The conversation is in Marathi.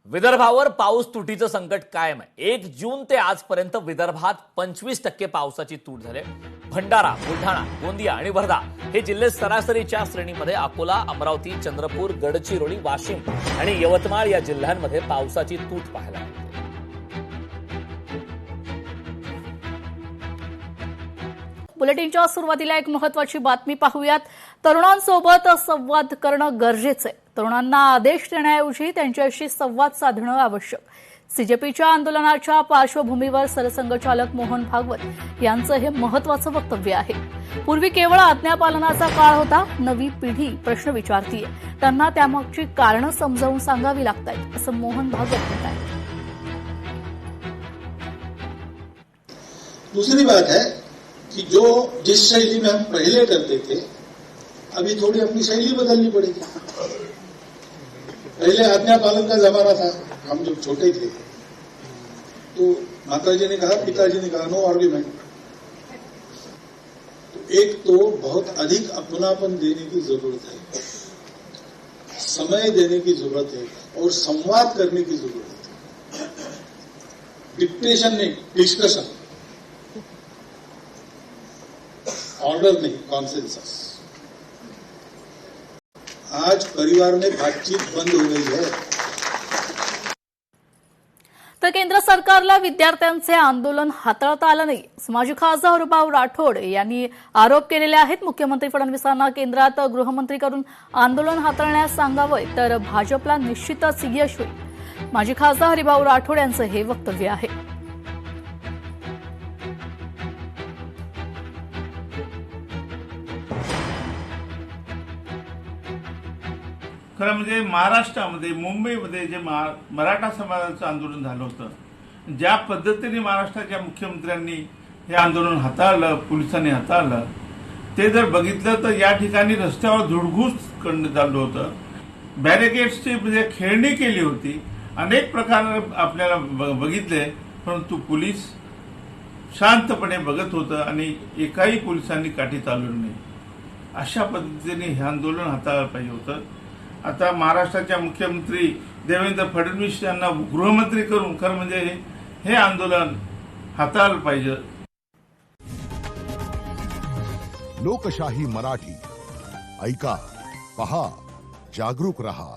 विदर्भावर पाऊस तुटीचं संकट कायम आहे। 1 जून ते आजपर्यंत विदर्भात 25% पावसाची तूट झाली। भंडारा, बुलढाणा, गोंदिया आणि वर्धा हे जिल्हे सरासरीच्या श्रेणीमध्ये, अकोला, अमरावती, चंद्रपूर, गडचिरोली, वाशिम आणि यवतमाळ या जिल्ह्यांमध्ये पावसाची तूट पाहायला मिळते। बुलेटिनच्या सुरुवातीला एक महत्त्वाची बातमी पाहूयात। तरुणांसोबत संवाद करणं गरजेचं आहे। तरुणांना आदेश देण्याऐवजी त्यांच्याशी संवाद साधणं आवश्यक। सीजेपीच्या आंदोलनाच्या पार्श्वभूमीवर सरसंघचालक मोहन भागवत यांचं हे महत्त्वाचं वक्तव्य आहे। पूर्वी केवळ आज्ञापालनाचा काळ होता, नवी पिढी प्रश्न विचारतीये, त्यांना त्यामागची कारणं समजावून सांगावी लागतात, असं मोहन भागवत म्हणतात। दूसरी बात है कि जो जिस शैली में हम पहले करते थे, अभी थोड़ी अपनी शैली बदलनी पड़ेगी। पहले आज्ञा पालन का जमाना था, हम जब छोटे थे तो माताजी ने कहा, पिताजी ने कहा, नो आर्ग्यूमेंट। तो एक तो बहुत अधिक अपनापन देने की जरूरत है, समय देने की जरूरत है और संवाद करने की जरूरत है। डिक्टेशन नहीं, डिस्कशन, ऑर्डर नहीं, कॉन्सेंसस। आज परिवार में बातचीत बंद हो गई है। तर केंद्र सरकारला विद्यार्थ्यांचे आंदोलन हाताळता आलं नाही, माजी खासदार हरिभाऊ राठोड यांनी आरोप केलेले आहेत। मुख्यमंत्री फडणवीसांना केंद्रात गृहमंत्री करून आंदोलन हाताळण्यास सांगावं, तर भाजपला निश्चितच यश होईल। माजी खासदार हरिभाऊ राठोड यांचं हे वक्तव्य आहे। खरं म्हणजे महाराष्ट्रामध्ये, मुंबईमध्ये जे मराठा समाजाचं आंदोलन झालं होतं, ज्या पद्धतीने महाराष्ट्राच्या मुख्यमंत्र्यांनी हे आंदोलन हाताळलं, पोलिसांनी हाताळलं, ते जर बघितलं तर या ठिकाणी रस्त्यावर धुडगूस करण्यात आलं होतं। बॅरिकेड्सची म्हणजे खेळणी केली होती, अनेक प्रकार आपल्याला बघितले, परंतु पोलीस शांतपणे बघत होतं आणि एकाही पोलिसांनी काठी चालवली नाही। अशा पद्धतीने हे आंदोलन हाताळलं पाहिजे होतं। आता महाराष्ट्राच्या मुख्यमंत्री देवेंद्र फडणवीस यांना गृहमंत्री करून खरं म्हणजे हे आंदोलन हाताळलं पाहिजे। लोकशाही मराठी ऐका, पहा, जागरूक रहा।